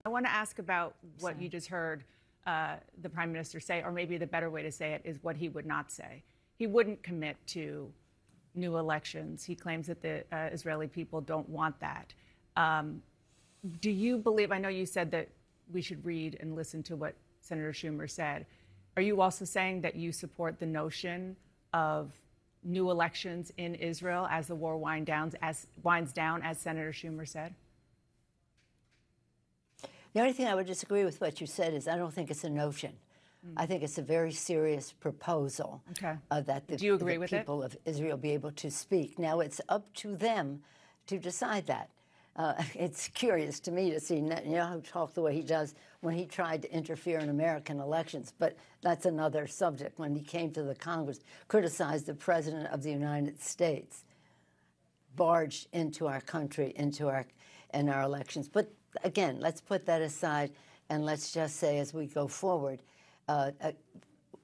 I want to ask about what you just heard the Prime Minister say, or maybe the better way to say it is what he would not say. He wouldn't commit to new elections. He claims that the Israeli people don't want that. Do you believe, I know you said that we should read and listen to what Senator Schumer said. Are you also saying that you support the notion of new elections in Israel as the war winds down, as Senator Schumer said? The only thing I would disagree with what you said is I don't think it's a notion. I think it's a very serious proposal that the people of Israel be able to speak. Now, it's up to them to decide that. It's curious to me to see Netanyahu talk the way he does when he tried to interfere in American elections, but that's another subject. When he came to the Congress, criticized the President of the United States, barged into our country, into our elections. But again, let's put that aside and let's just say as we go forward,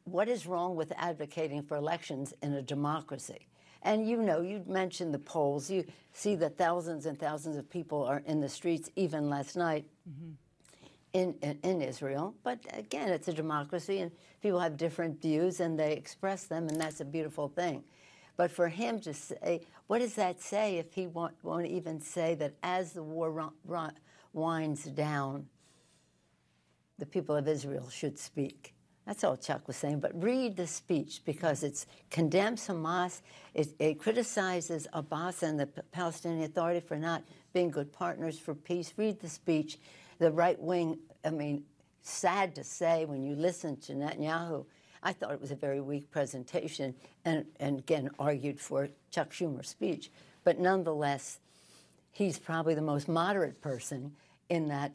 what is wrong with advocating for elections in a democracy? And you know, you mentioned the polls. You see that thousands and thousands of people are in the streets, even last night in Israel. But again, it's a democracy, and people have different views, and they express them, and that's a beautiful thing. But for him to say, what does that say if he won't even say that as the war winds down, the people of Israel should speak? That's all Chuck was saying. But read the speech, because it condemns Hamas. It criticizes Abbas and the Palestinian Authority for not being good partners for peace. Read the speech. The right wing, I mean, sad to say when you listen to Netanyahu, I thought it was a very weak presentation and again, argued for Chuck Schumer's speech. But nonetheless, he's probably the most moderate person in that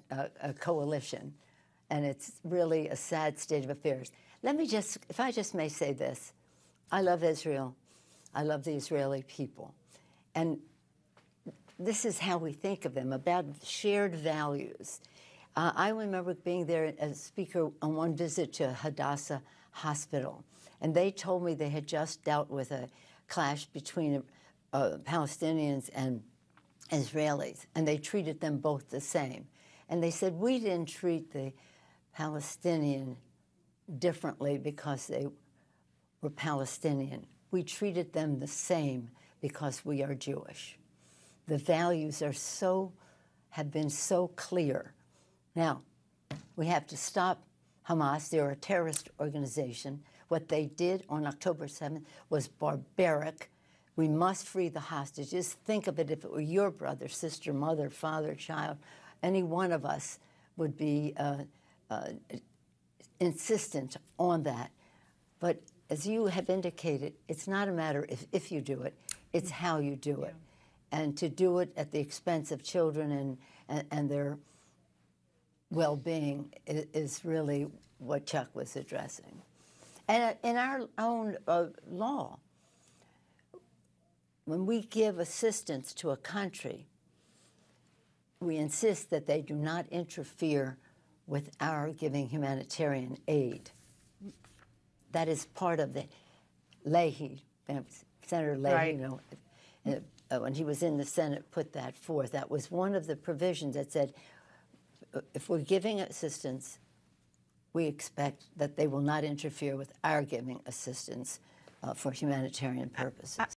coalition. And it's really a sad state of affairs. Let me just, if I just may say this, I love Israel. I love the Israeli people. And this is how we think of them, about shared values. I remember being there as a speaker on one visit to Hadassah Hospital, and they told me they had just dealt with a clash between Palestinians and Israelis, and they treated them both the same. And they said, we didn't treat the Palestinian differently because they were Palestinian. We treated them the same because we are Jewish. The values are have been so clear. Now, we have to stop Hamas. They're a terrorist organization. What they did on October 7th was barbaric. We must free the hostages. Think of it, if it were your brother, sister, mother, father, child, any one of us would be insistent on that. But as you have indicated, it's not a matter if you do it, it's how you do it. And to do it at the expense of children and their well-being is really what Chuck was addressing. And in our own law, when we give assistance to a country, we insist that they do not interfere with our giving humanitarian aid. That is part of the Leahy, Senator Leahy, you know, when he was in the Senate, put that forth. That was one of the provisions that said, if we're giving assistance, we expect that they will not interfere with our giving assistance for humanitarian purposes.